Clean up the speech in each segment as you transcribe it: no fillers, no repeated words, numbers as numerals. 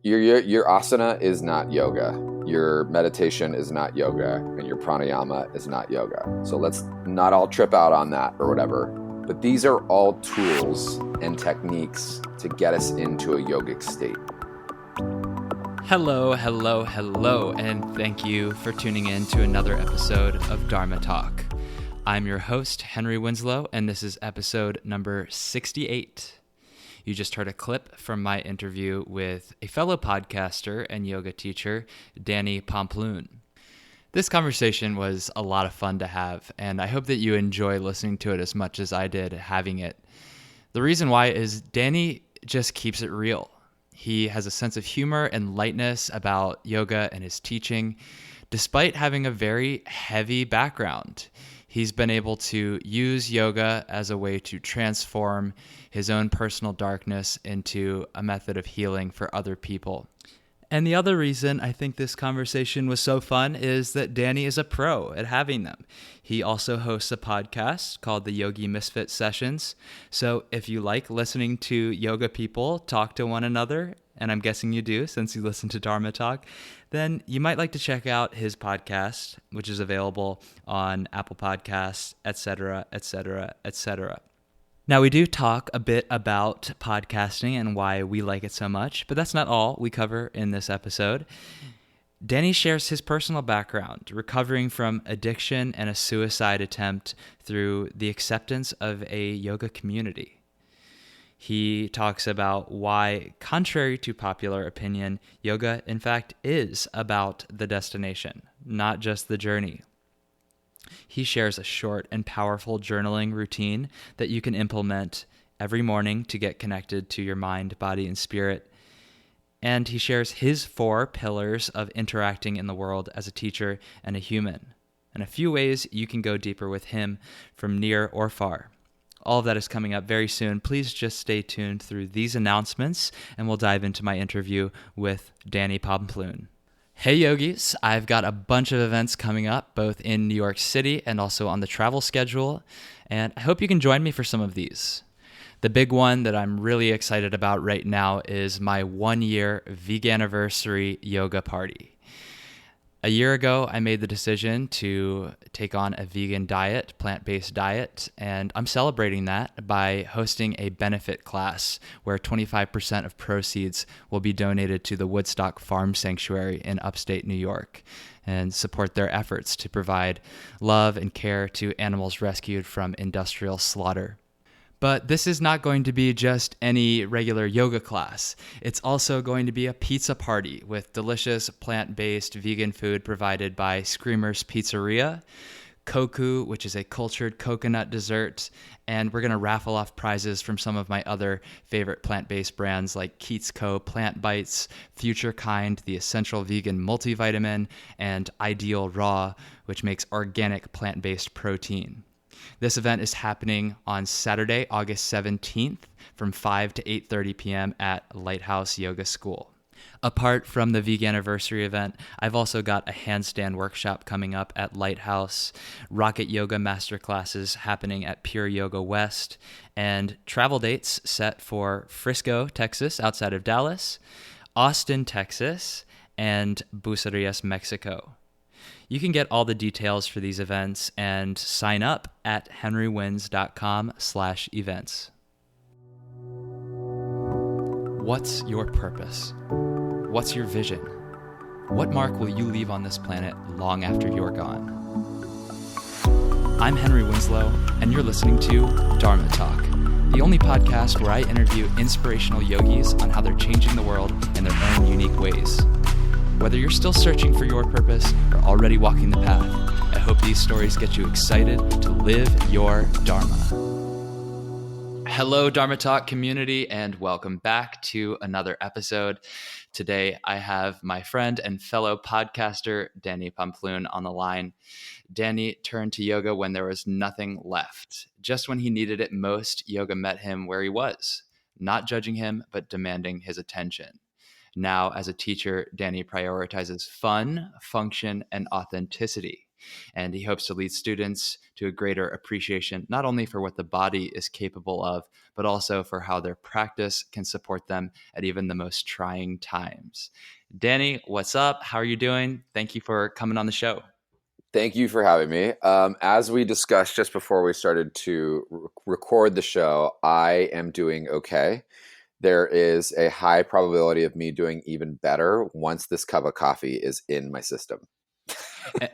Your asana is not yoga. Your meditation is not yoga, and your pranayama is not yoga. So let's not all trip out on that or whatever. But these are all tools and techniques to get us into a yogic state. Hello, and thank you for tuning in to another episode of Dharma Talk. I'm your host, Henry Winslow, and this is episode number 68. You just heard a clip from my interview with a fellow podcaster and yoga teacher, Danni Pomplun. This conversation was a lot of fun to have, and I hope that you enjoy listening to it as much as I did having it. The reason why is Danni just keeps it real. He has a sense of humor and lightness about yoga and his teaching, despite having a very heavy background. He's been able to use yoga as a way to transform his own personal darkness into a method of healing for other people. And the other reason I think this conversation was so fun is that Danni is a pro at having them. He also hosts a podcast called the Yogi Misfit Sessions. So if you like listening to yoga people talk to one another, and I'm guessing you do since you listen to Dharma Talk, then you might like to check out his podcast, which is available on Apple Podcasts, etc., etc., etc. Now, we do talk a bit about podcasting and why we like it so much, but that's not all we cover in this episode. Danni shares his personal background, recovering from addiction and a suicide attempt through the acceptance of a yoga community. He talks about why, contrary to popular opinion, yoga, in fact, is about the destination, not just the journey. He shares a short and powerful journaling routine that you can implement every morning to get connected to your mind, body, and spirit. And he shares his 4 pillars of interacting in the world as a teacher and a human, and a few ways you can go deeper with him from near or far. All of that is coming up very soon. Please just stay tuned through these announcements, and we'll dive into my interview with Danni Pomplun. Hey yogis, I've got a bunch of events coming up, both in New York City and also on the travel schedule, and I hope you can join me for some of these. The big one that I'm really excited about right now is my 1-year veganiversary yoga party. A year ago, I made the decision to take on a vegan diet, plant-based diet, and I'm celebrating that by hosting a benefit class where 25% of proceeds will be donated to the Woodstock Farm Sanctuary in upstate New York and support their efforts to provide love and care to animals rescued from industrial slaughter. But this is not going to be just any regular yoga class. It's also going to be a pizza party with delicious plant-based vegan food provided by Screamer's Pizzeria, Koku, which is a cultured coconut dessert, and we're going to raffle off prizes from some of my other favorite plant-based brands like Keats Co. Plant Bites, Future Kind, the Essential Vegan Multivitamin, and Ideal Raw, which makes organic plant-based protein. This event is happening on Saturday, August 17th from 5 to 8:30 p.m. at Lighthouse Yoga School. Apart from the Veganiversary event, I've also got a handstand workshop coming up at Lighthouse, Rocket Yoga masterclasses happening at Pure Yoga West, and travel dates set for Frisco, Texas, outside of Dallas, Austin, Texas, and Bucerias, Mexico. You can get all the details for these events and sign up at henrywins.com/events. What's your purpose? What's your vision? What mark will you leave on this planet long after you're gone? I'm Henry Winslow, and you're listening to Dharma Talk, the only podcast where I interview inspirational yogis on how they're changing the world in their own unique ways. Whether you're still searching for your purpose or already walking the path, I hope these stories get you excited to live your Dharma. Hello, Dharma Talk community, and welcome back to another episode. Today, I have my friend and fellow podcaster, Danni Pomplun, on the line. Danni turned to yoga when there was nothing left. Just when he needed it most, yoga met him where he was, not judging him, but demanding his attention. Now, as a teacher, Danni prioritizes fun, function, and authenticity. And he hopes to lead students to a greater appreciation, not only for what the body is capable of, but also for how their practice can support them at even the most trying times. Danny, what's up? How are you doing? Thank you for coming on the show. Thank you for having me. As we discussed just before we started to record the show, I am doing okay. There is a high probability of me doing even better once this cup of coffee is in my system.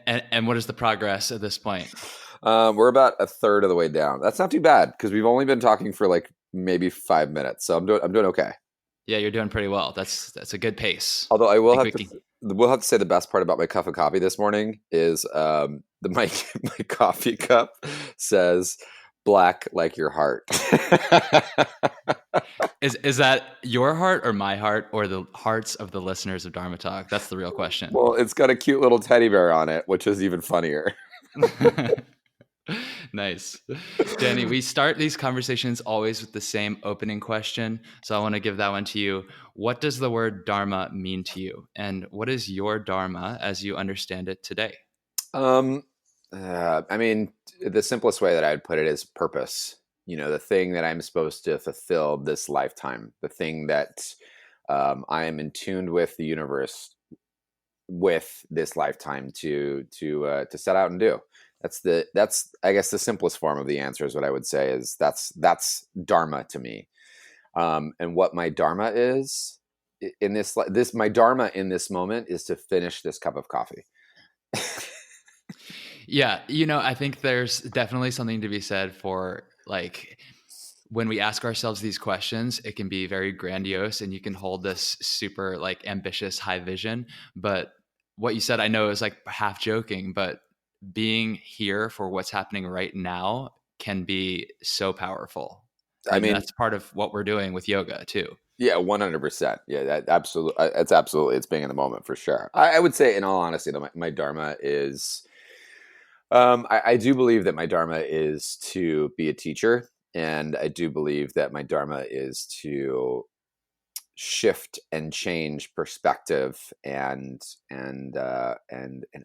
And what is the progress at this point? We're about a third of the way down. That's not too bad because we've only been talking for like maybe 5 minutes, so I'm doing okay. Yeah, you're doing pretty well. That's a good pace. Although we'll have to say the best part about my cup of coffee this morning is my coffee cup says "black like your heart." Is that your heart or my heart or the hearts of the listeners of Dharma Talk? That's the real question. Well, it's got a cute little teddy bear on it, which is even funnier. Nice. Danny, we start these conversations always with the same opening question. So I want to give that one to you. What does the word Dharma mean to you? And what is your Dharma as you understand it today? I mean, the simplest way that I'd put it is purpose. The thing that I'm supposed to fulfill this lifetime, the thing that I am in tune with the universe with this lifetime to set out and do. That's I guess the simplest form of the answer is what I would say is that's Dharma to me. And what my Dharma is in this my Dharma in this moment is to finish this cup of coffee. Yeah, I think there's definitely something to be said for like when we ask ourselves these questions, it can be very grandiose and you can hold this super like ambitious high vision. But what you said, I know is like half joking, but being here for what's happening right now can be so powerful. I mean, that's part of what we're doing with yoga too. Yeah, 100%. Yeah, that absolutely. It's being in the moment for sure. I would say, in all honesty, though, my Dharma is. I do believe that my Dharma is to be a teacher, and I do believe that my Dharma is to shift and change perspective and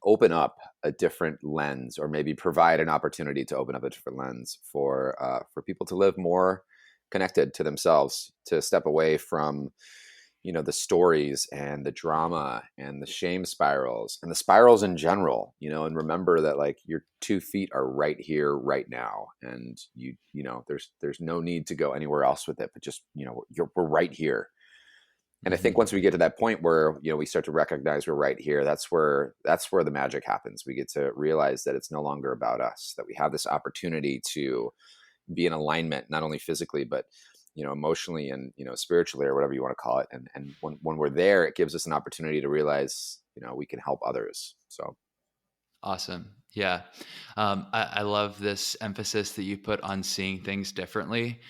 open up a different lens, or maybe provide an opportunity to open up a different lens for people to live more connected to themselves, to step away from the stories and the drama and the shame spirals and the spirals in general, and remember that like your 2 feet are right here right now, and there's no need to go anywhere else with it, but just we're right here. And I think once we get to that point where we start to recognize we're right here, that's where the magic happens. We get to realize that it's no longer about us, that we have this opportunity to be in alignment, not only physically, but emotionally and spiritually, or whatever you want to call it. And when we're there, it gives us an opportunity to realize we can help others. So awesome. Yeah. I love this emphasis that you put on seeing things differently,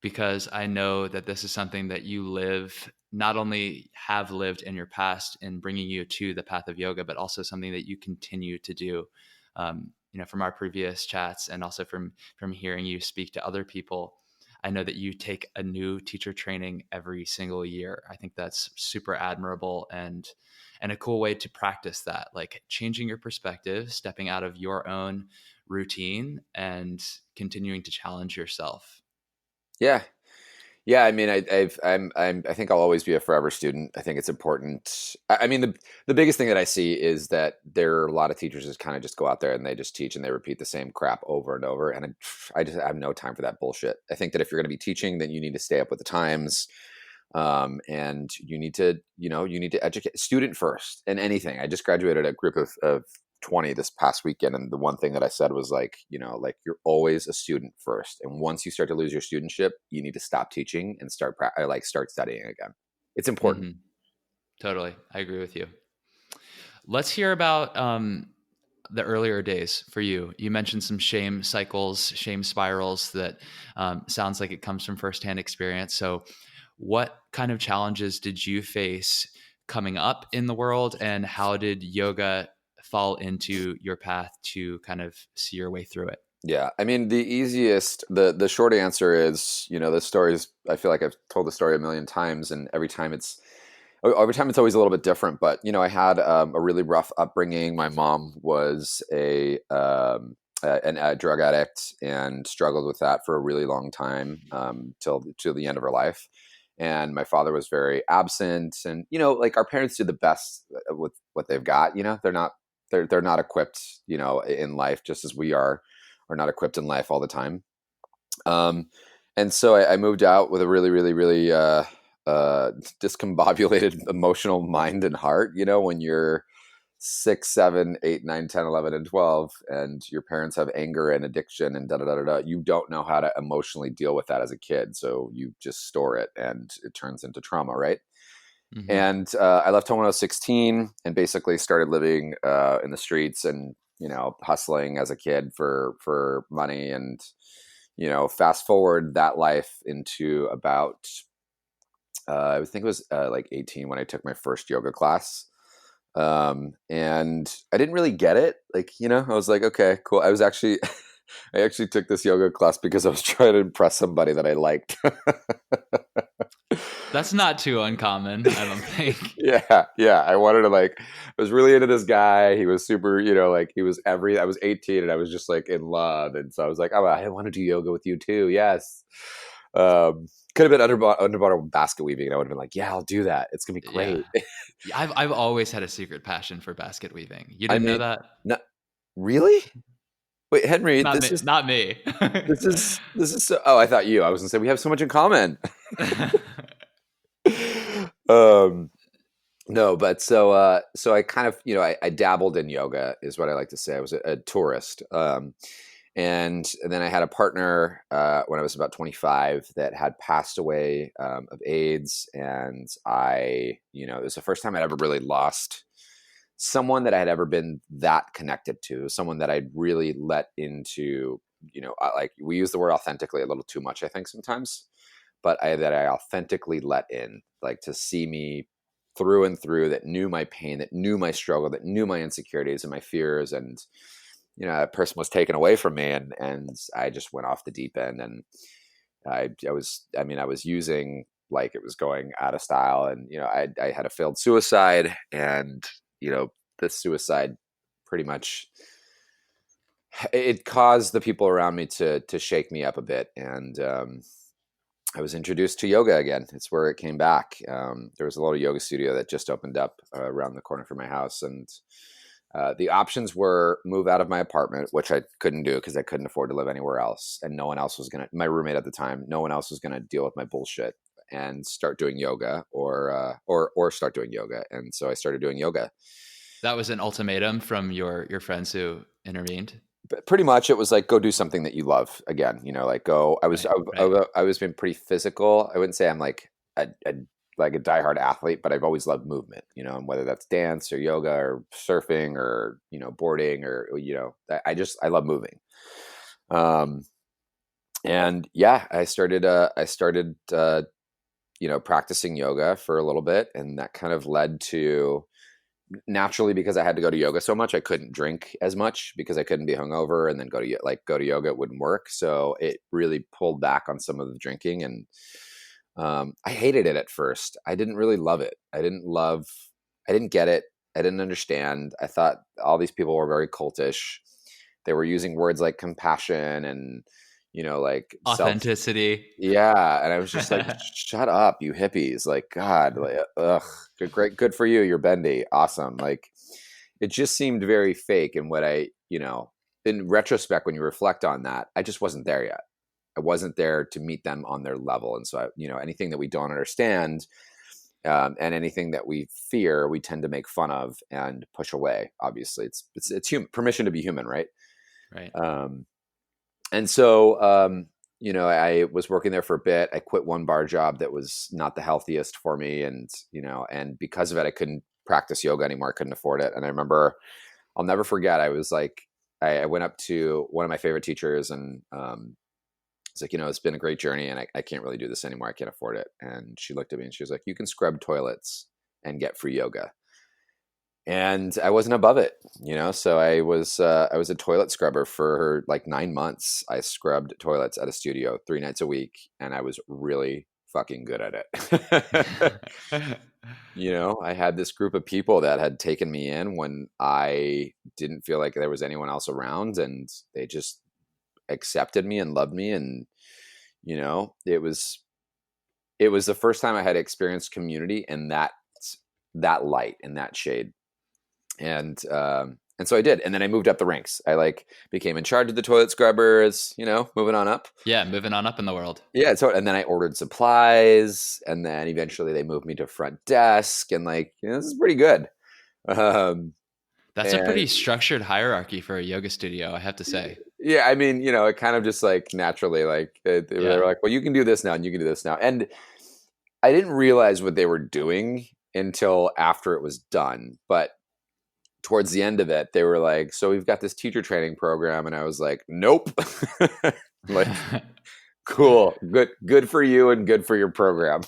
because I know that this is something that you not only have lived in your past in bringing you to the path of yoga, but also something that you continue to do. From our previous chats and also from hearing you speak to other people, I know that you take a new teacher training every single year. I think that's super admirable and a cool way to practice that, like changing your perspective, stepping out of your own routine and continuing to challenge yourself. Yeah. I mean, I think I'll always be a forever student. I think it's important. I mean, the biggest thing that I see is that there are a lot of teachers that kind of just go out there and they just teach and they repeat the same crap over and over. And I just have no time for that bullshit. I think that if you're going to be teaching, then you need to stay up with the times, and you need to educate student first in anything. I just graduated a group of 20 this past weekend, and the one thing that I said was like you're always a student first, and once you start to lose your studentship, you need to stop teaching and start studying again. It's important. Mm-hmm. Totally, I agree with you. Let's hear about the earlier days for you. You mentioned some shame cycles, shame spirals that sounds like it comes from firsthand experience. So what kind of challenges did you face coming up in the world, and how did yoga fall into your path to kind of see your way through it? Yeah. I mean, the short answer is, the stories, I feel like I've told the story a million times, and every time it's over time it's always a little bit different, but I had a really rough upbringing. My mom was a drug addict and struggled with that for a really long time, till the end of her life. And my father was very absent, and like our parents do the best with what they've got. They're not equipped, in life, just as we are not equipped in life all the time. And so I moved out with a really, really, really discombobulated emotional mind and heart. When you're 6, 7, 8, 9, 10, 11, and 12, and your parents have anger and addiction and da da da da da, you don't know how to emotionally deal with that as a kid. So you just store it, and it turns into trauma, right? Mm-hmm. And I left home when I was 16 and basically started living in the streets and, hustling as a kid for money. And, fast forward that life into about, I think it was like 18 when I took my first yoga class. And I didn't really get it. Like, I was like, okay, cool. I actually took this yoga class because I was trying to impress somebody that I liked. That's not too uncommon, I don't think. Yeah. I wanted to I was really into this guy. He was super, he was I was 18 and I was just like in love. And so I was like, oh, I want to do yoga with you too. Yes. Could have been underwater basket weaving. And I would have been like, yeah, I'll do that. It's going to be great. Yeah. I've always had a secret passion for basket weaving. You didn't know that? Not really? Wait, Henry, Not me. this is so, oh, I thought I was going to say we have so much in common. No, but so I kind of, I dabbled in yoga is what I like to say. I was a tourist. And then I had a partner when I was about 25 that had passed away of AIDS. And it was the first time I'd ever really lost someone that I had ever been that connected to, someone that I'd really let into, we use the word authentically a little too much, I think sometimes, but that I authentically let in, like to see me through and through, that knew my pain, that knew my struggle, that knew my insecurities and my fears. And, that person was taken away from me, and I just went off the deep end. And I was using like it was going out of style. And, I had a failed suicide, and, this suicide pretty much, it caused the people around me to shake me up a bit. And, I was introduced to yoga again. It's where it came back. There was a little yoga studio that just opened up around the corner from my house. And the options were move out of my apartment, which I couldn't do because I couldn't afford to live anywhere else. And no one else was my roommate at the time, no one else was going to deal with my bullshit, and start doing yoga or start doing yoga. And so I started doing yoga. That was an ultimatum from your friends who intervened? But pretty much it was like, go do something that you love again, go. I was being pretty physical. I wouldn't say I'm like a diehard athlete, but I've always loved movement, and whether that's dance or yoga or surfing or, boarding or, I love moving. And yeah, I started practicing yoga for a little bit, and that kind of led to, naturally, because I had to go to yoga so much, I couldn't drink as much because I couldn't be hungover and then go to yoga. It wouldn't work. So it really pulled back on some of the drinking. And I hated it at first. I didn't really love it. I didn't get it. I didn't understand. I thought all these people were very cultish. They were using words like compassion and, like authenticity. Yeah. And I was just like, shut up, you hippies. Like, God, like, ugh, good for you. You're bendy. Awesome. Like, it just seemed very fake. And what in retrospect, when you reflect on that, I just wasn't there yet. I wasn't there to meet them on their level. And so, anything that we don't understand and anything that we fear, we tend to make fun of and push away. Obviously, it's human, permission to be human, right? Right. And so, I was working there for a bit. I quit one bar job that was not the healthiest for me. And, and because of it, I couldn't practice yoga anymore. I couldn't afford it. And I remember, I'll never forget, I was like, I went up to one of my favorite teachers and it's like, it's been a great journey and I can't really do this anymore. I can't afford it. And she looked at me and she was like, you can scrub toilets and get free yoga. And I wasn't above it, so I was a toilet scrubber for like 9 months. I scrubbed toilets at a studio 3 nights a week, and I was really fucking good at it. I had this group of people that had taken me in when I didn't feel like there was anyone else around, and they just accepted me and loved me. And, it was the first time I had experienced community in that light, in that shade. And so I did. And then I moved up the ranks. I became in charge of the toilet scrubbers, moving on up. Yeah, moving on up in the world. Yeah. And then I ordered supplies, and then eventually they moved me to front desk, and this is pretty good. That's a pretty And structured hierarchy for a yoga studio, I have to say. yeah, I mean, it kind of just naturally, they were like, well, you can do this now and you can do this now. And I didn't realize what they were doing until after it was done. But towards the end of it, they were like, so we've got this teacher training program. And I was like, nope. Like, cool, good for you and good for your program.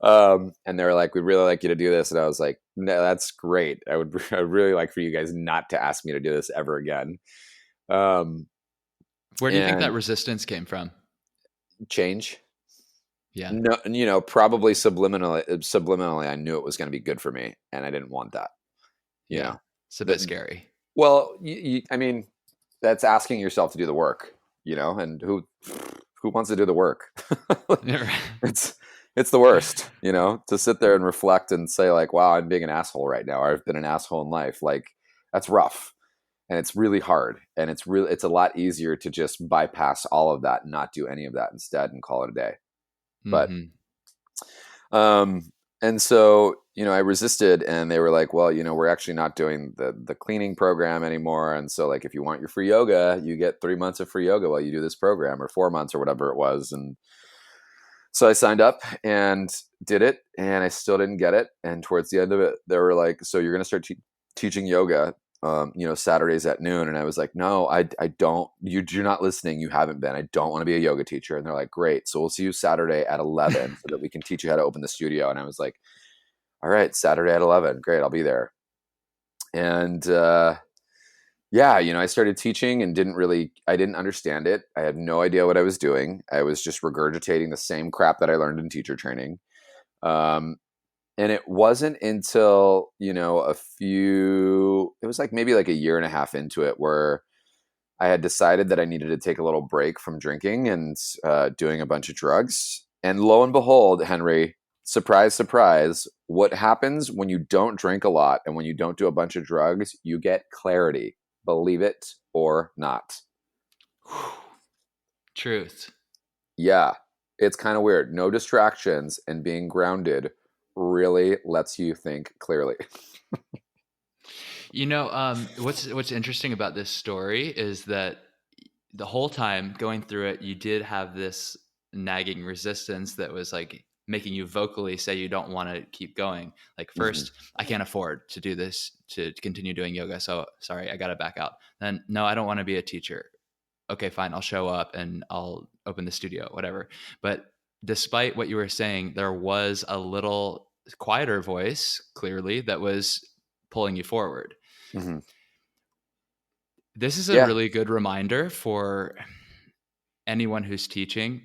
And they were like, we'd really like you to do this. And I was like, no, that's great. I'd really like for you guys not to ask me to do this ever again. Where do you think that resistance came from? Change. Yeah. No, probably subliminally, I knew it was going to be good for me, and I didn't want that. Yeah. It's a bit scary. Well, I mean, that's asking yourself to do the work, and who wants to do the work? It's the worst, to sit there and reflect and say wow, I'm being an asshole right now. Or I've been an asshole in life. That's rough, and it's really hard, and it's a lot easier to just bypass all of that and not do any of that instead and call it a day. But, and so, I resisted, and they were like, well, we're actually not doing the cleaning program anymore. And so if you want your free yoga, you get 3 months of free yoga while you do this program, or 4 months or whatever it was. And so I signed up and did it, and I still didn't get it. And towards the end of it, they were like, so you're going to start teaching yoga, Saturdays at noon. And I was like, no, I don't, you're not listening. You haven't been. I don't want to be a yoga teacher. And they're like, great. So we'll see you Saturday at 11 so that we can teach you how to open the studio. And I was like, all right, Saturday at 11. Great. I'll be there. And, I started teaching and I didn't understand it. I had no idea what I was doing. I was just regurgitating the same crap that I learned in teacher training. And it wasn't until, it was maybe a year and a half into it where I had decided that I needed to take a little break from drinking and doing a bunch of drugs. And lo and behold, Henry, surprise, surprise, what happens when you don't drink a lot and when you don't do a bunch of drugs, you get clarity. Believe it or not. Truth. Yeah. It's kind of weird. No distractions, and being grounded really lets you think clearly. What's interesting about this story is that the whole time going through it, you did have this nagging resistance that was making you vocally say you don't want to keep going. First, I can't afford to do this, to continue doing yoga. So sorry, I got to back out. Then, no, I don't want to be a teacher. Okay, fine. I'll show up and I'll open the studio, whatever. But despite what you were saying, there was a little quieter voice, clearly, that was pulling you forward. Mm-hmm. This is a really good reminder for anyone who's teaching,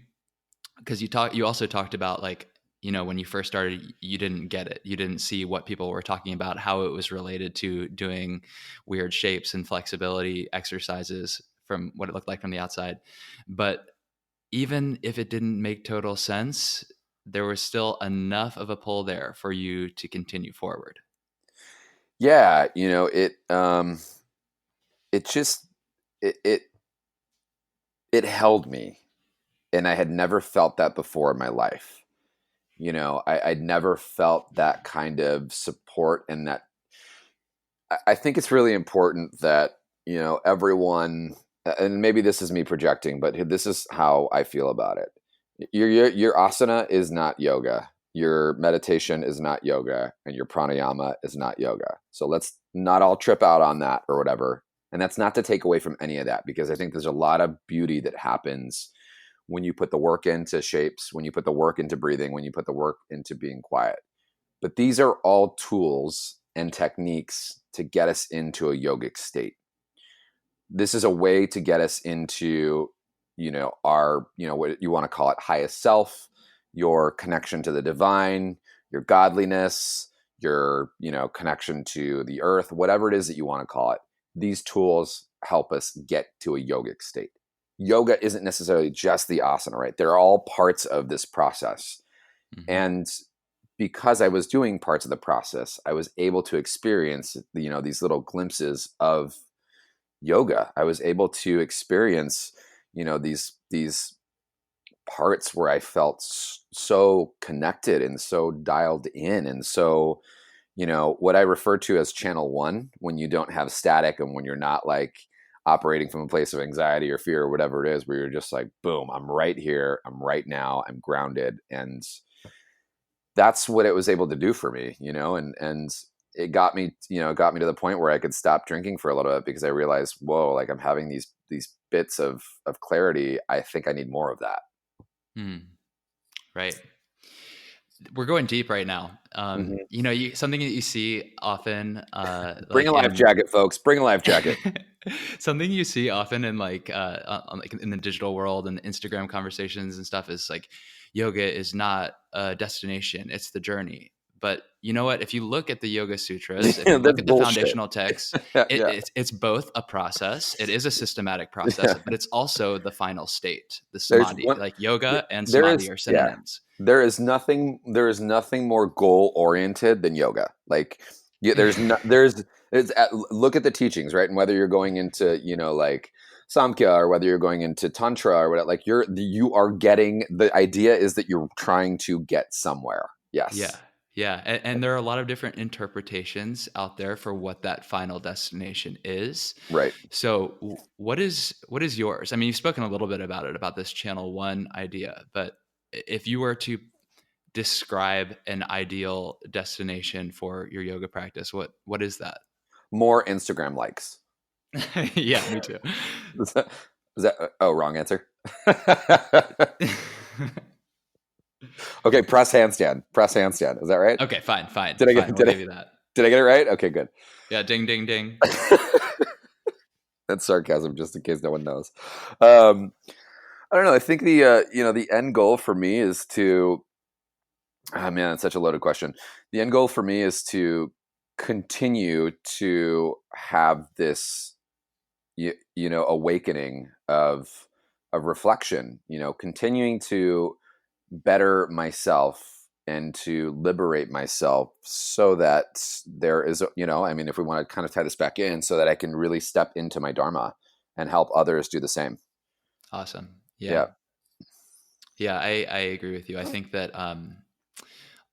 because you also talked about when you first started, you didn't get it. You didn't see what people were talking about, how it was related to doing weird shapes and flexibility exercises from what it looked like from the outside. But even if it didn't make total sense, there was still enough of a pull there for you to continue forward. Yeah, it held me, and I had never felt that before in my life. I'd never felt that kind of support, and that I think it's really important that, everyone, and maybe this is me projecting, but this is how I feel about it. Your asana is not yoga. Your meditation is not yoga, and your pranayama is not yoga. So let's not all trip out on that or whatever. And that's not to take away from any of that, because I think there's a lot of beauty that happens when you put the work into shapes, when you put the work into breathing, when you put the work into being quiet. But these are all tools and techniques to get us into a yogic state. This is a way to get us into, our, what you want to call it, highest self, your connection to the divine, your godliness, your, connection to the earth, whatever it is that you want to call it. These tools help us get to a yogic state. Yoga isn't necessarily just the asana, right? They're all parts of this process. Mm-hmm. And because I was doing parts of the process, I was able to experience, these little glimpses of yoga. I was able to experience, these parts where I felt so connected and so dialed in, and so, what I refer to as channel one, when you don't have static and when you're not like operating from a place of anxiety or fear or whatever it is, where you're just like, boom, I'm right here, I'm right now, I'm grounded. And that's what it was able to do for me, and it got me, to the point where I could stop drinking for a little bit, because I realized, whoa, like I'm having these bits of clarity. I think I need more of that. Right. We're going deep right now. Mm-hmm. Something that you see often, Bring like a life jacket, folks. Bring a life jacket. something you see often in like in the digital world and Instagram conversations and stuff is like, yoga is not a destination, it's the journey. But you know what? If you look at the Yoga Sutras, if you look That's at the bullshit. foundational texts, Yeah. it's both a process. It is a systematic process, Yeah. but it's also the final state, the There's samadhi. one. Like yoga and There samadhi is, are yeah. synonyms. There is nothing more goal oriented than yoga. Like, there's no, look at the teachings, right? And whether you're going into, like Samkhya, or whether you're going into Tantra or whatever, like you are getting, the idea is that you're trying to get somewhere. Yes. Yeah. Yeah. And there are a lot of different interpretations out there for what that final destination is. Right. So what is yours? I mean, you've spoken a little bit about it, about this channel one idea, but if you were to describe an ideal destination for your yoga practice, what is that? More Instagram likes. Yeah, me too. Oh, wrong answer. Okay, press handstand. Press handstand. Is that right? Okay, fine. Did I Fine. get We'll did give I you that. did I get it right? Okay, good. Yeah, ding, ding, ding. That's sarcasm, just in case no one knows. I don't know. I think the end goal for me is to. Oh man, it's such a loaded question. The end goal for me is to continue to have this, awakening of reflection. Continuing to better myself and to liberate myself, so that there is, I mean, if we want to kind of tie this back in, so that I can really step into my Dharma and help others do the same. Awesome. Yeah. Yeah. Yeah, I agree with you. I think that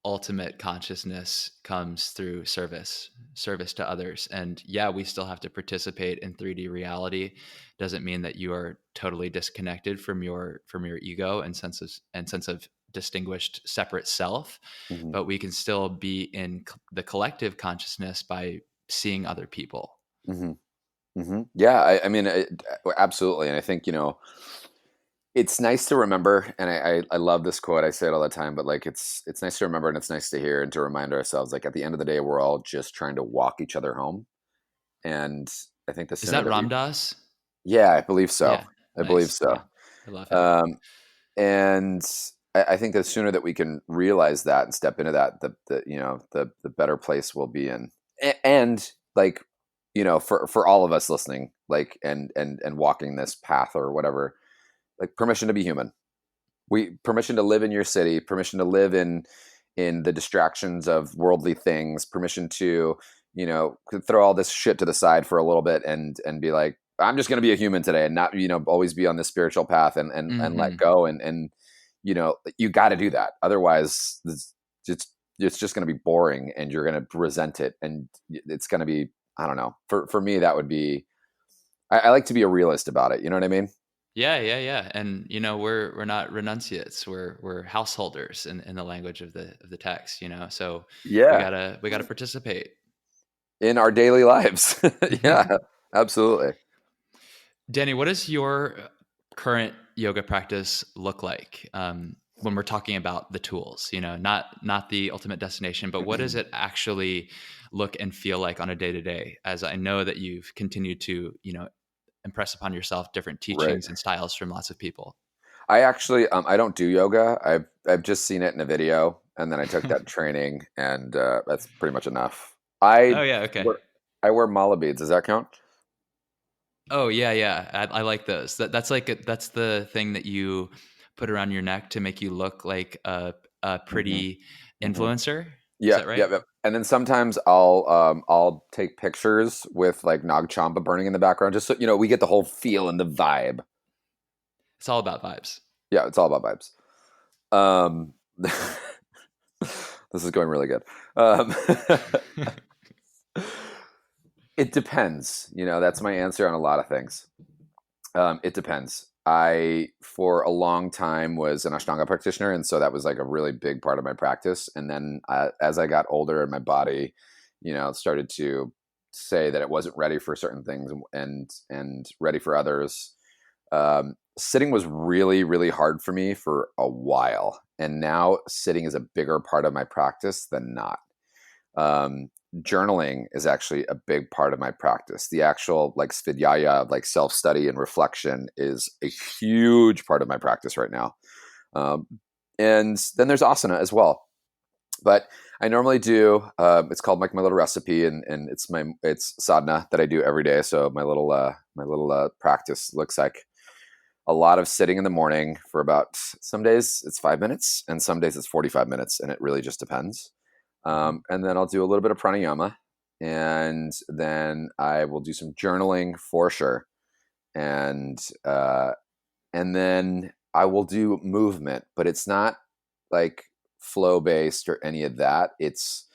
ultimate consciousness comes through service to others. And yeah, we still have to participate in 3D reality. Doesn't mean that you are totally disconnected from your ego and sense of distinguished separate self, Mm-hmm. but we can still be in the collective consciousness by seeing other people. Mm-hmm. Mm-hmm. Yeah, I mean, absolutely. And I think, it's nice to remember, and I love this quote. I say it all the time, but like it's nice to remember, and it's nice to hear, and to remind ourselves, like at the end of the day, we're all just trying to walk each other home. And I think the Is sooner that that we, Ramdas? yeah, I believe so. Yeah, I believe nice. so. Yeah, I love him. And I think the sooner that we can realize that and step into that, the better place we'll be in. And like, for all of us listening, like, and walking this path or whatever, like permission to be human. Permission to live in your city, permission to live in the distractions of worldly things, permission to, throw all this shit to the side for a little bit and be like, I'm just going to be a human today, and not, always be on this spiritual path, and let go. And you got to do that. Otherwise it's just going to be boring, and you're going to resent it. And it's going to be, I don't know, for me, that would be, I like to be a realist about it. You know what I mean? Yeah. And we're not renunciates. We're householders in the language of the text. So we Yeah. gotta participate In our daily lives. Yeah, absolutely. Danny, what does your current yoga practice look like when we're talking about the tools? Not the ultimate destination, but what does it actually look and feel like on a day to day? As I know that you've continued to impress upon yourself different Right. teachings and styles from lots of people. I actually, I don't do yoga. I've just seen it in a video. and then I took that training, and that's pretty much enough. Oh yeah, okay. I wear mala beads. Does that count? Oh yeah, yeah. I like those. That's the thing that you put around your neck to make you look like a Hmm. pretty Hmm. influencer. Is Yeah, that right? yeah, yeah. And then sometimes I'll take pictures with like Nag Champa burning in the background, just so we get the whole feel and the vibe. It's all about vibes. Yeah, it's all about vibes. Um, this is going really good. Um, it depends. That's my answer on a lot of things. It depends. I, for a long time, was an Ashtanga practitioner, and so that was like a really big part of my practice. And then as I got older and my body, started to say that it wasn't ready for certain things and ready for others. Sitting was really, really hard for me for a while, and now sitting is a bigger part of my practice than not. um, Journaling is actually a big part of my practice. The actual like svidhyaya, like self-study and reflection, is a huge part of my practice right now. um, and then there's asana as well, but I normally do it's called like my little recipe, and it's sadhana that I do every day. So my little practice looks like a lot of sitting in the morning for about, some days it's 5 minutes and some days it's 45 minutes, and it really just depends. And then I'll do a little bit of pranayama, and then I will do some journaling for sure. And and then I will do movement, but it's not like flow based or any of that. It's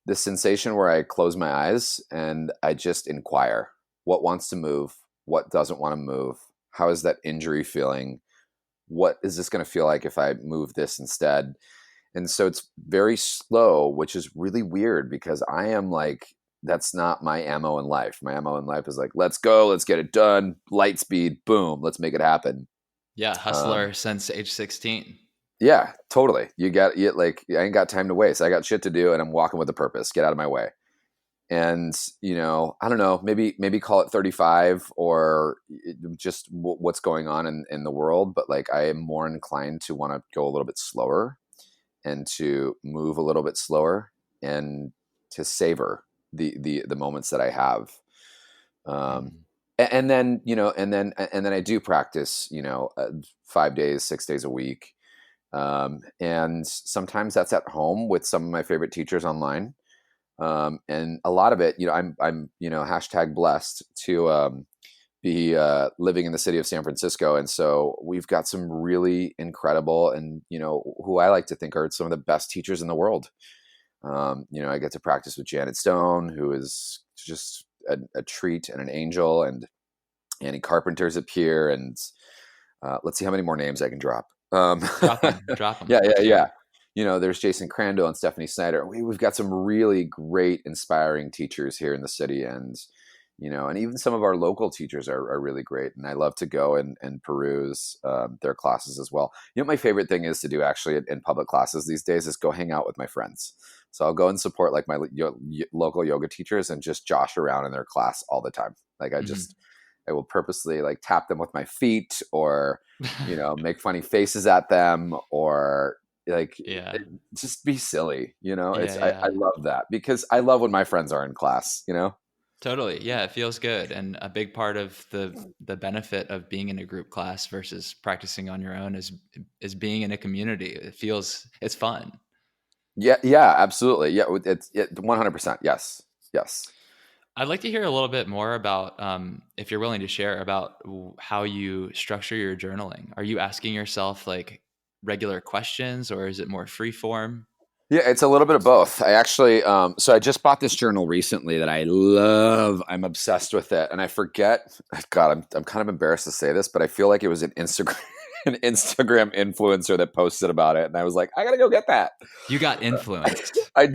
the sensation where I close my eyes and I just inquire what wants to move, what doesn't want to move, how is that injury feeling, what is this going to feel like if I move this instead. And so it's very slow, which is really weird because I am like, that's not my ammo in life. My ammo in life is like, let's go, let's get it done, light speed, boom, let's make it happen. Yeah, Um, hustler since age 16. yeah, totally. Like, I ain't got time to waste. I got shit to do, and I'm walking with a purpose. Get out of my way. And I don't know, maybe call it 35, or just what's going on in the world. But like, I am more inclined to want to go a little bit slower and to move a little bit slower and to savor the moments that I have. Um, Mhm. and then and then I do practice 5 days, 6 days a week, and sometimes that's at home with some of my favorite teachers online. And a lot of it, I'm hashtag blessed to be living in the city of San Francisco, and so we've got some really incredible, and who I like to think are some of the best teachers in the world. I get to practice with Janet Stone, who is just a treat and an angel, and Annie Carpenter's up here, and let's see how many more names I can drop. Drop them. Yeah, yeah, Let's hear yeah. them. There's Jason Crandall and Stephanie Snyder. We've got some really great, inspiring teachers here in the city, and even some of our local teachers are really great. And I love to go and peruse their classes as well. My favorite thing is to do actually in public classes these days is go hang out with my friends. So I'll go and support like my local yoga teachers and just josh around in their class all the time. Like I will purposely like tap them with my feet, or make funny faces at them, or like Yeah. just be silly. Yeah, I yeah. love that because I love when my friends are in class. Totally. Yeah, it feels good. And a big part of the benefit of being in a group class versus practicing on your own is being in a community. It's fun. Yeah, yeah, absolutely. Yeah, it's 100%. Yes, yes. I'd like to hear a little bit more about, if you're willing to share, about how you structure your journaling. Are you asking yourself like regular questions, or is it more free form? Yeah, it's a little bit of both. I actually, so I just bought this journal recently that I love. I'm obsessed with it, and I forget. God, I'm kind of embarrassed to say this, but I feel like it was an Instagram an Instagram influencer that posted about it, and I was like, I gotta go get that. You got influenced. I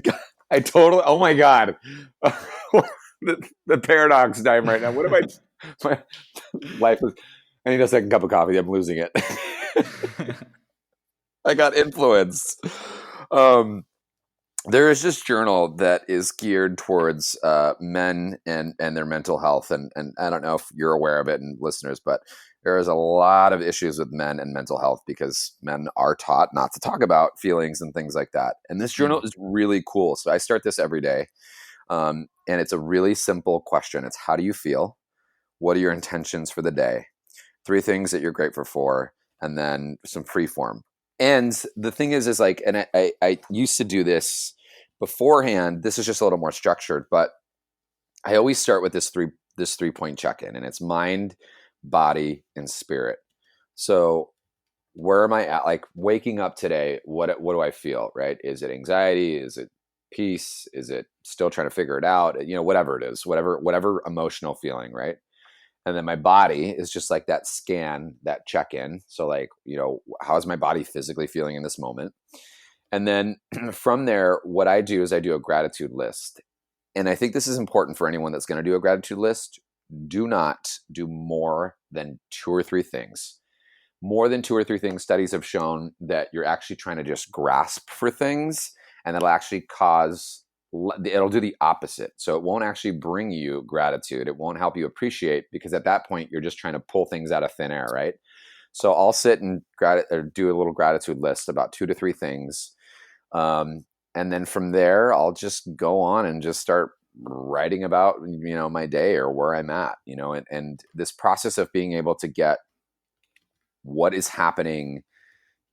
I totally. Oh my god, the paradox time right now. What am I? My life is. I need a second cup of coffee. I'm losing it. I got influenced. Um, there is this journal that is geared towards men and their mental health, and I don't know if you're aware of it, and listeners, but There is a lot of issues with men and mental health because men are taught not to talk about feelings and things like that. And this journal is really cool. So I start this every day. And it's a really simple question. It's, how do you feel? What are your intentions for the day? 3 things that you're grateful for, and then some free form. And the thing is like, and I used to do this beforehand. This is just a little more structured, but I always start with this 3-point check-in, and it's mind, body, and spirit. So where am I at? Like waking up today, what do I feel, right? Is it anxiety? Is it peace? Is it still trying to figure it out? Whatever it is, whatever emotional feeling, right? And then my body is just like that scan, that check-in. So like, how is my body physically feeling in this moment? And then from there, what I do is I do a gratitude list. And I think this is important for anyone that's going to do a gratitude list. Do not do more than 2 or 3 things. More than 2 or 3 things, studies have shown that you're actually trying to just grasp for things, and that'll actually it'll do the opposite. So it won't actually bring you gratitude. It won't help you appreciate, because at that point, you're just trying to pull things out of thin air, right? So I'll sit and do a little gratitude list about 2 to 3 things. And then from there, I'll just go on and just start writing about, my day or where I'm at, and this process of being able to get what is happening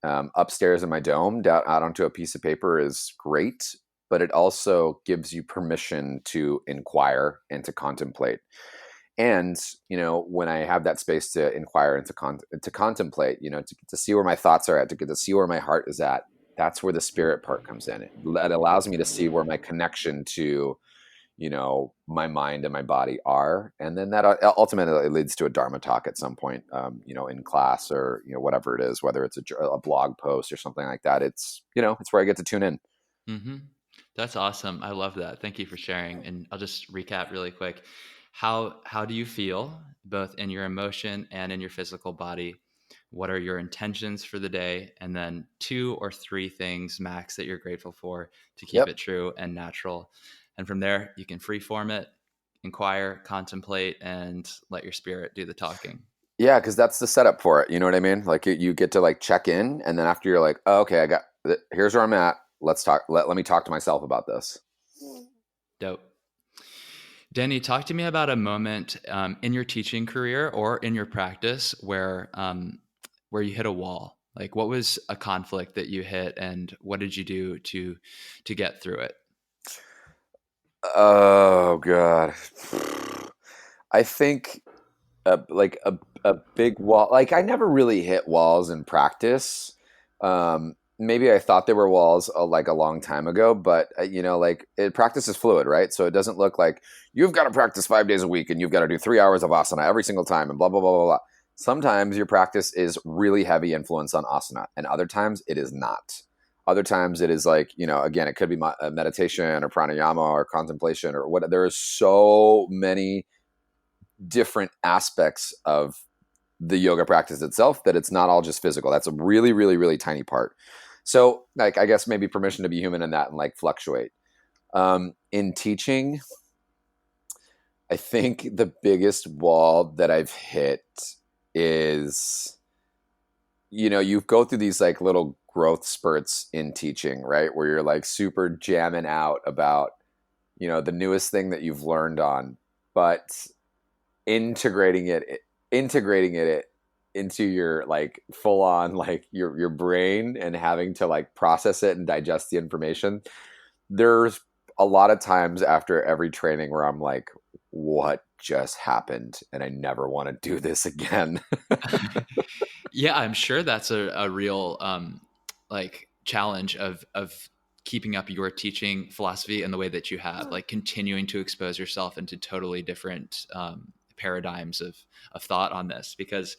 upstairs in my dome out onto a piece of paper is great, but it also gives you permission to inquire and to contemplate. And, when I have that space to inquire and to contemplate, to see where my thoughts are at, to get to see where my heart is at, that's where the spirit part comes in. It allows me to see where my connection to, my mind and my body are. And then that ultimately leads to a Dharma talk at some point, in class or, whatever it is, whether it's a blog post or something like that. It's, it's where I get to tune in. Mm-hmm. That's awesome. I love that. Thank you for sharing. And I'll just recap really quick. How do you feel both in your emotion and in your physical body? What are your intentions for the day? And then 2 or 3 things max that you're grateful for to keep Yep. it true and natural. And from there, you can freeform it, inquire, contemplate, and let your spirit do the talking. Yeah, because that's the setup for it. You know what I mean? Like you get to like check in, and then after you're like, oh, okay, here's where I'm at. Let's talk. Let me talk to myself about this. Dope. Danny, talk to me about a moment in your teaching career or in your practice where you hit a wall. Like, what was a conflict that you hit, and what did you do to get through it? Oh God, I think like a big wall. Like I never really hit walls in practice. Maybe I thought they were walls like a long time ago, but practice is fluid, right? So it doesn't look like you've got to practice 5 days a week and you've got to do 3 hours of asana every single time and blah blah blah blah blah. Sometimes your practice is really heavy influence on asana, and other times it is not. Other times it is like, again, it could be meditation or pranayama or contemplation or what. There are so many different aspects of the yoga practice itself that it's not all just physical. That's a really, really, really tiny part. So like, I guess maybe permission to be human in that and like fluctuate. In teaching, I think the biggest wall that I've hit is, you go through these like little growth spurts in teaching, right? Where you're like super jamming out about, the newest thing that you've learned on, but integrating it into your like full on like your brain and having to like process it and digest the information. There's a lot of times after every training where I'm like, what just happened? And I never want to do this again. Yeah, I'm sure that's a real like challenge of keeping up your teaching philosophy and the way that you have, like continuing to expose yourself into totally different paradigms of thought on this. Because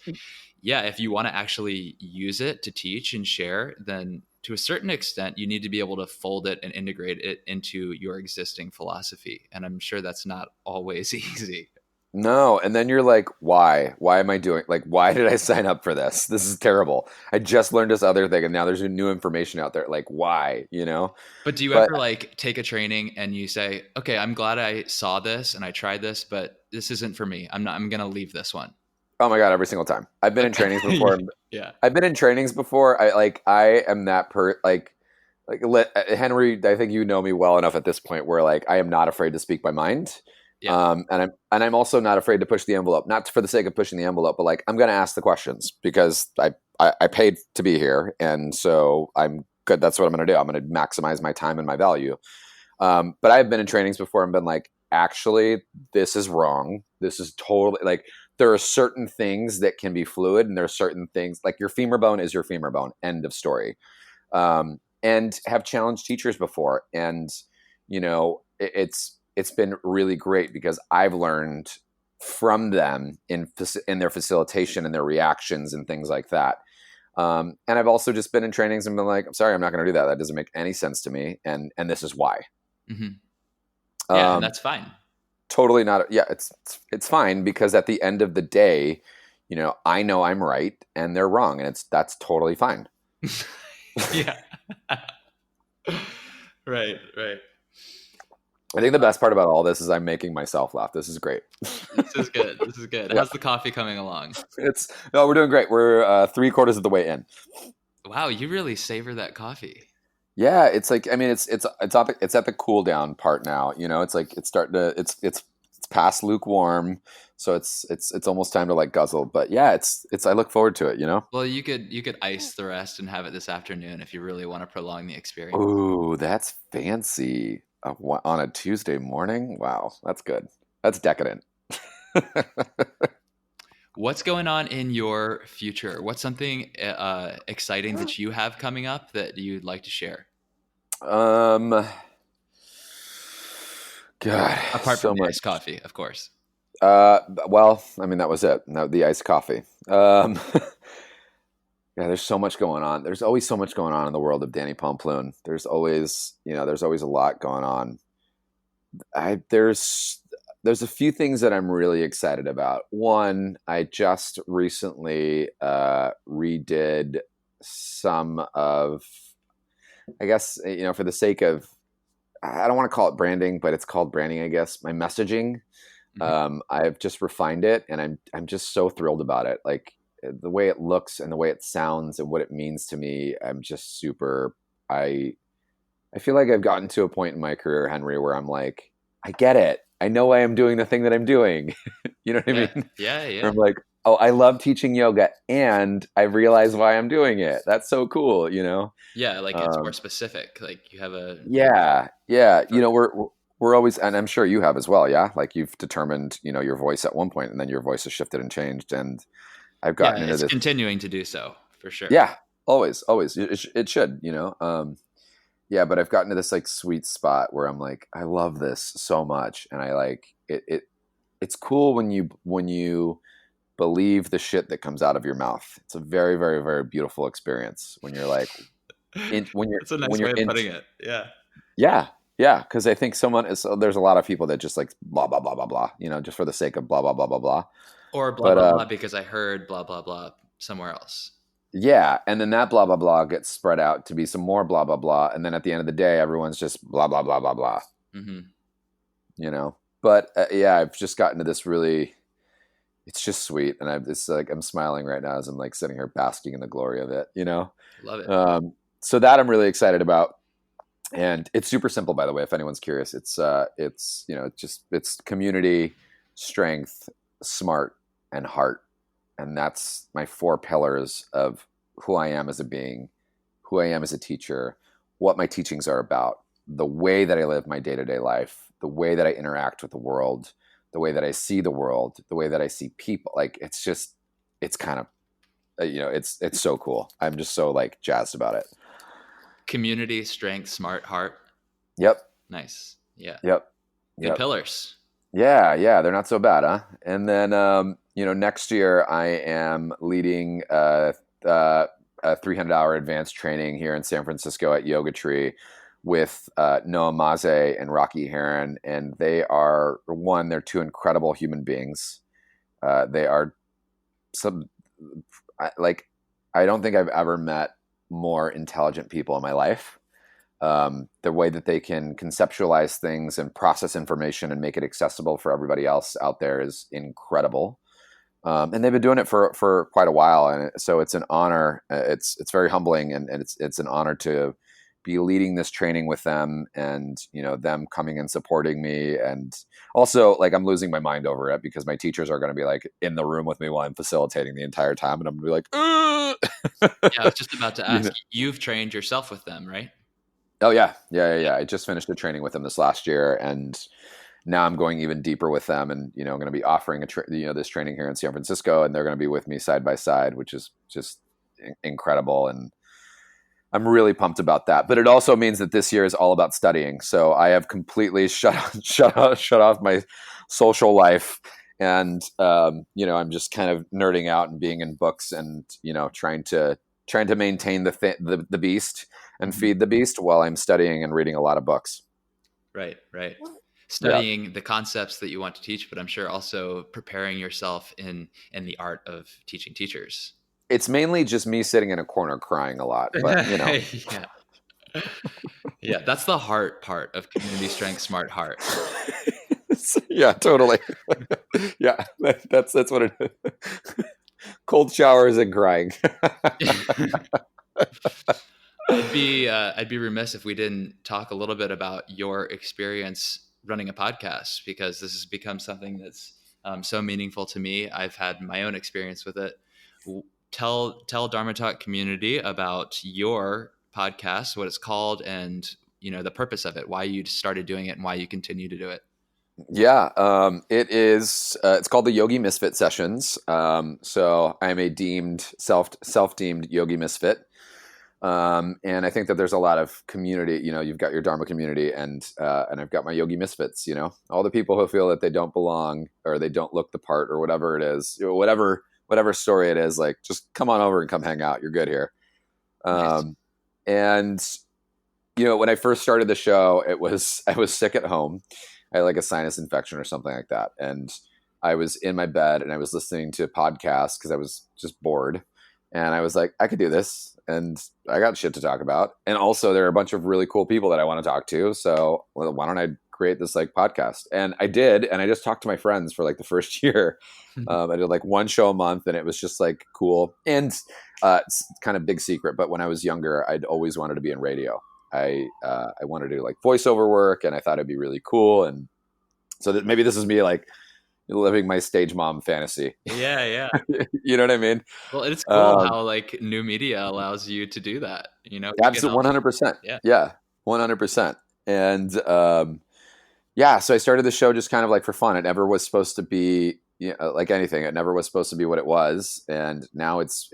yeah, if you want to actually use it to teach and share, then to a certain extent, you need to be able to fold it and integrate it into your existing philosophy. And I'm sure that's not always easy. No, and then you're like, why? Why am I doing like why did I sign up for this? This is terrible. I just learned this other thing and now there's new information out there. Like why, But do you But ever like take a training and you say, okay, I'm glad I saw this and I tried this, but this isn't for me. I'm going to leave this one. Oh my God, every single time. I've been in trainings before. Yeah. I've been in trainings before. I am that Henry, I think you know me well enough at this point where like I am not afraid to speak my mind. Yeah. And I'm also not afraid to push the envelope, not for the sake of pushing the envelope, but like I'm going to ask the questions because I paid to be here, and so I'm good. That's what I'm going to do. I'm going to maximize my time and my value. But I've been in trainings before and been like, actually, this is wrong. This is totally like there are certain things that can be fluid, and there are certain things like your femur bone is your femur bone. End of story. And have challenged teachers before, and it's been really great because I've learned from them in their facilitation and their reactions and things like that. And I've also just been in trainings and been like, I'm sorry, I'm not going to do that. That doesn't make any sense to me, and this is why. Mm-hmm. Yeah, and that's fine. Totally not. Yeah, it's fine because at the end of the day, I know I'm right and they're wrong, and that's totally fine. Yeah. Right. I think the best part about all this is I'm making myself laugh. This is great. This is good. Yeah. How's the coffee coming along? We're doing great. We're 3/4 of the way in. Wow, you really savor that coffee. Yeah, it's like, I mean, it's at the cool down part now. It's like it's starting to it's past lukewarm, so it's almost time to like guzzle. But yeah, it's I look forward to it. Well, you could ice the rest and have it this afternoon if you really want to prolong the experience. Ooh, that's fancy. On a Tuesday morning? Wow, that's good. That's decadent. What's going on in your future? What's something exciting that you have coming up that you'd like to share? God, apart from the iced coffee, of course. Well, I mean, that was it. No, the iced coffee. Yeah, there's so much going on. There's always so much going on in the world of Danni Pomplun. There's always a lot going on. There's a few things that I'm really excited about. One, I just recently redid some of, I guess, for the sake of, I don't want to call it branding, but it's called branding, I guess, my messaging. Mm-hmm. I've just refined it, and I'm just so thrilled about it. Like the way it looks and the way it sounds and what it means to me, I'm just super. I feel like I've gotten to a point in my career, Henry, where I'm like, I get it. I know why I'm doing the thing that I'm doing. You know what I mean? Yeah. I'm like, oh, I love teaching yoga, and I realize why I'm doing it. That's so cool, Yeah, like it's more specific. Like you have a yeah. We're always, and I'm sure you have as well. Yeah, like you've determined, your voice at one point, and then your voice has shifted and changed, and I've gotten into this. Continuing to do so for sure. Yeah, always. It should, Yeah, but I've gotten to this like sweet spot where I'm like, I love this so much, and I like it. It's cool when you believe the shit that comes out of your mouth. It's a very, very, very beautiful experience when you're like, That's a nice way of putting it. Yeah. Yeah, because I think there's a lot of people that just like blah blah blah blah blah, just for the sake of blah blah blah blah blah, or blah blah blah because I heard blah blah blah somewhere else. Yeah, and then that blah blah blah gets spread out to be some more blah blah blah, and then at the end of the day, everyone's just blah blah blah blah blah. Mm-hmm. But yeah, I've just gotten to this really. It's just sweet, and I'm smiling right now as I'm like sitting here basking in the glory of it. Love it. So that I'm really excited about. And it's super simple, by the way, if anyone's curious. It's community, strength, smart, and heart. And that's my 4 pillars of who I am as a being, who I am as a teacher, what my teachings are about, the way that I live my day-to-day life, the way that I interact with the world, the way that I see the world, the way that I see people. Like, it's kind of, it's so cool. I'm just so like jazzed about it. Community, strength, smart, heart. Yep. Nice. Yeah. Yep. Good pillars. Yeah. They're not so bad, huh? And then, next year I am leading a 300-hour advanced training here in San Francisco at Yoga Tree with Noah Maze and Rocky Heron. And they're 2 incredible human beings. They are I don't think I've ever met more intelligent people in my life. The way that they can conceptualize things and process information and make it accessible for everybody else out there is incredible. And they've been doing it for quite a while, and so it's an honor. It's very humbling, and it's an honor to be leading this training with them, and them coming and supporting me, and also like I'm losing my mind over it because my teachers are going to be like in the room with me while I'm facilitating the entire time, and I'm going to be like, Yeah, I was just about to you ask. know? You've trained yourself with them, right? Oh yeah. I just finished a training with them this last year, and now I'm going even deeper with them, and I'm going to be offering this training here in San Francisco, and they're going to be with me side by side, which is just incredible, and I'm really pumped about that. But it also means that this year is all about studying, so I have completely shut off my social life, and I'm just kind of nerding out and being in books, and trying to maintain the beast and Mhm. feed the beast while I'm studying and reading a lot of books. Right, right. Yeah. Studying the concepts that you want to teach, but I'm sure also preparing yourself in the art of teaching teachers. It's mainly just me sitting in a corner crying a lot, but Yeah. Yeah, that's the heart part of community strength smart heart. yeah, totally. yeah, that's what it is. Cold showers and crying. I'd be remiss if we didn't talk a little bit about your experience running a podcast, because this has become something that's so meaningful to me. I've had my own experience with it. Tell Dharma Talk community about your podcast, what it's called, and the purpose of it, why you started doing it, and why you continue to do it. Yeah, it is. It's called the Yogi Misfit Sessions. So I'm a self deemed Yogi Misfit, and I think that there's a lot of community. You've got your Dharma community, and I've got my Yogi Misfits. All the people who feel that they don't belong or they don't look the part or whatever it is, whatever story it is. Like, just come on over and come hang out. You're good here. Nice. And when I first started the show, I was sick at home. I had like a sinus infection or something like that, and I was in my bed and I was listening to podcasts because I was just bored, and I was like, I could do this, and I got shit to talk about, and also there are a bunch of really cool people that I want to talk to, so why don't I create this like podcast? And I did, and I just talked to my friends for like the first year. I did like one show a month, and it was just like cool. And it's kind of big secret, but when I was younger, I'd always wanted to be in radio. I wanted to do like voiceover work, and I thought it'd be really cool. And so that maybe this is me like living my stage mom fantasy. Yeah, yeah. You know what I mean? Well, it's cool how like new media allows you to do that. You can Absolutely, 100%. yeah. Yeah, 100%. And yeah, so I started the show just kind of like for fun. It never was supposed to be like anything. It never was supposed to be what it was, and now it's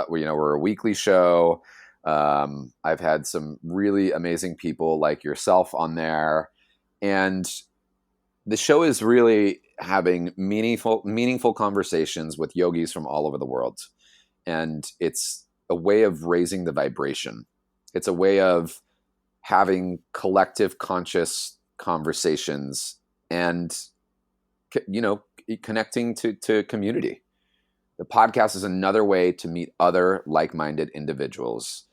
we're a weekly show. I've had some really amazing people like yourself on there, and the show is really having meaningful conversations with yogis from all over the world, and it's a way of raising the vibration. It's a way of having collective conscious conversations, and connecting to community. The podcast is another way to meet other like-minded individuals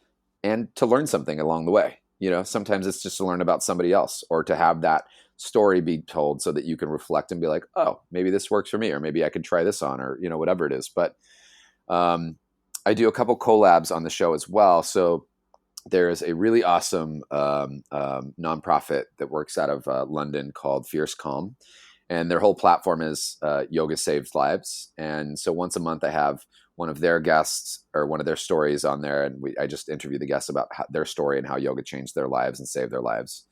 and to learn something along the way. Sometimes it's just to learn about somebody else, or to have that story be told so that you can reflect and be like, oh, maybe this works for me, or maybe I could try this on, or whatever it is. But I do a couple collabs on the show as well. So there's a really awesome nonprofit that works out of London called Fierce Calm, and their whole platform is yoga saves lives. And so once a month I have one of their guests or one of their stories on there, and I just interview the guests about their story and how yoga changed their lives and saved their lives.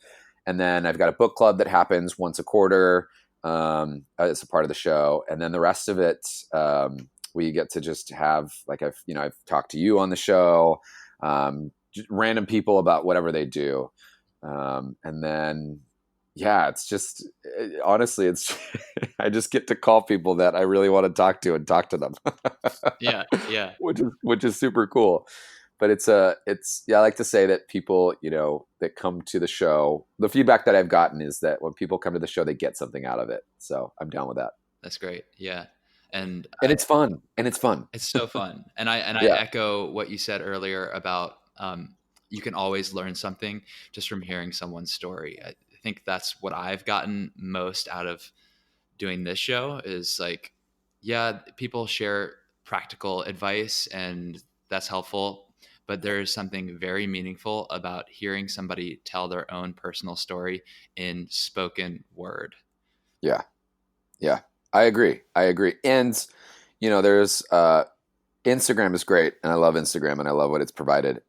And then I've got a book club that happens once a quarter as a part of the show, and then the rest of it we get to just have like I've talked to you on the show, random people about whatever they do, and then it's just honestly it's I just get to call people that I really want to talk to and talk to them. Yeah, yeah. which is super cool. But it's I like to say that people that come to the show, the feedback that I've gotten is that when people come to the show, they get something out of it. So I'm down with that. That's great. Yeah. And It's fun. it's so fun. And I Yeah. echo what you said earlier about you can always learn something just from hearing someone's story. I think that's what I've gotten most out of doing this show, is like yeah, people share practical advice and that's helpful, but there's something very meaningful about hearing somebody tell their own personal story in spoken word. Yeah. Yeah. I agree. And, there's Instagram is great, and I love Instagram, and I love what it's provided.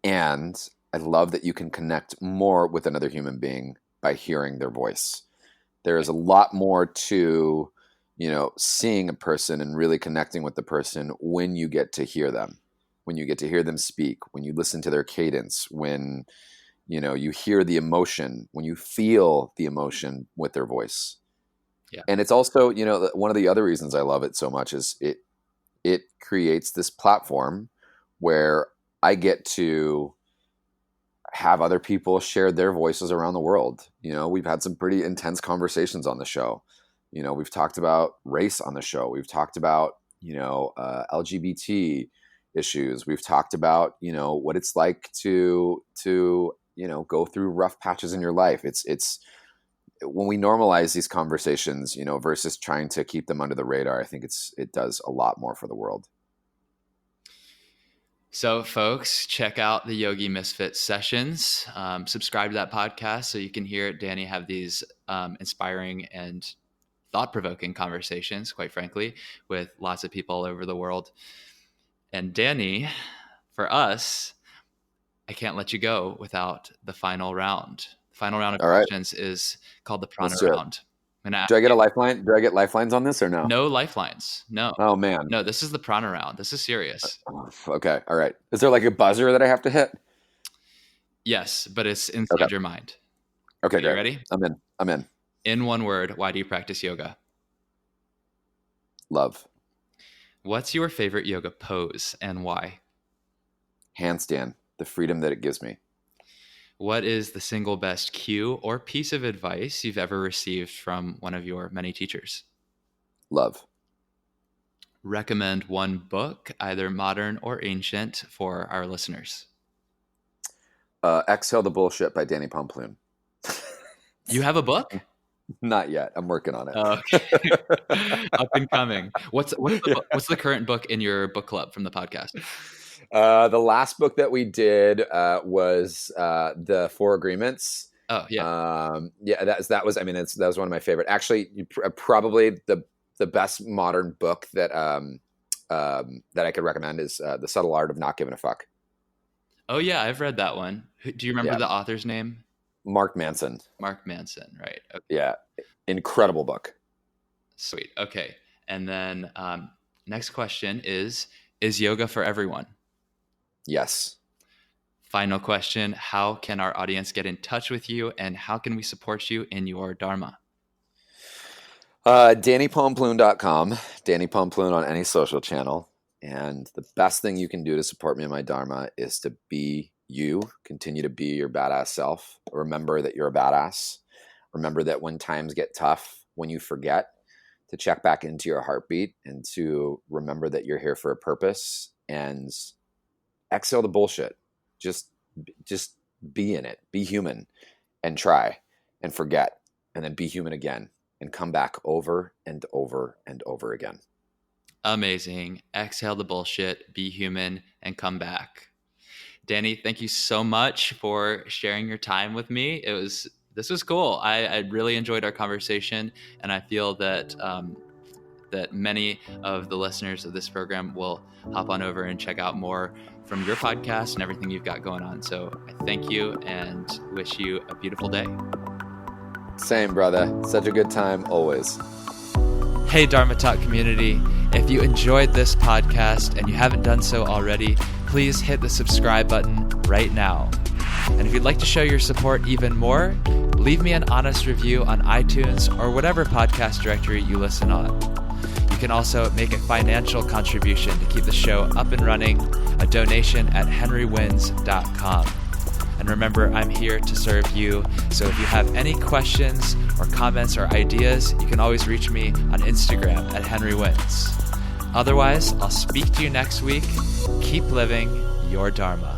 And I love that you can connect more with another human being by hearing their voice. There is a lot more to, seeing a person and really connecting with the person when you get to hear them, when you get to hear them speak, when you listen to their cadence, when, you hear the emotion, when you feel the emotion with their voice. Yeah. And it's also, one of the other reasons I love it so much is it creates this platform where I get to have other people share their voices around the world. We've had some pretty intense conversations on the show. We've talked about race on the show. We've talked about, LGBT issues. We've talked about, what it's like to go through rough patches in your life. It's when we normalize these conversations, versus trying to keep them under the radar, I think it does a lot more for the world. So folks, check out the Yogi Misfit sessions. Subscribe to that podcast so you can hear Danny have these inspiring and thought-provoking conversations, quite frankly, with lots of people all over the world. And Danny, for us, I can't let you go without the final round. The final round of questions is called the prana round. Do I get a lifeline? Do I get lifelines on this or no? No lifelines. No. Oh, man. No, this is the prana round. This is serious. Okay. All right. Is there like a buzzer that I have to hit? Yes, but it's inside your mind. Okay, great. You ready? I'm in. In one word, why do you practice yoga? Love. What's your favorite yoga pose and why? Handstand. The freedom that it gives me. What is the single best cue or piece of advice you've ever received from one of your many teachers? Love. Recommend one book, either modern or ancient, for our listeners. Exhale the Bullshit by Danni Pomplun. You have a book? Not yet. I'm working on it. Okay. Up and coming. What's the current book in your book club from the podcast? The last book that we did was the Four Agreements. Oh yeah. That was one of my favorite. Actually, probably the best modern book that I could recommend is The Subtle Art of Not Giving a Fuck. Oh yeah, I've read that one. Do you remember the author's name? Mark Manson. Mark Manson, right? Okay. Yeah, incredible book. Sweet. Okay, and then next question is yoga for everyone? Yes. Final question, how can our audience get in touch with you and how can we support you in your Dharma? DanniPomplun.com, Danni Pomplun on any social channel. And the best thing you can do to support me in my Dharma is to be you, continue to be your badass self. Remember that you're a badass. Remember that when times get tough, when you forget, to check back into your heartbeat and to remember that you're here for a purpose and exhale the bullshit. Just be in it. Be human and try and forget and then be human again and come back over and over and over again. Amazing. Exhale the bullshit, be human, and come back. Danny, thank you so much for sharing your time with me. This was cool. I really enjoyed our conversation, and I feel that that many of the listeners of this program will hop on over and check out more from your podcast and everything you've got going on. So I thank you and wish you a beautiful day. Same, brother. Such a good time always. Hey, Dharma Talk community. If you enjoyed this podcast and you haven't done so already, please hit the subscribe button right now. And if you'd like to show your support even more, leave me an honest review on iTunes or whatever podcast directory you listen on. You can also make a financial contribution to keep the show up and running, a donation at henrywins.com. And remember, I'm here to serve you. So if you have any questions or comments or ideas, you can always reach me on Instagram at henrywins. Otherwise, I'll speak to you next week. Keep living your Dharma.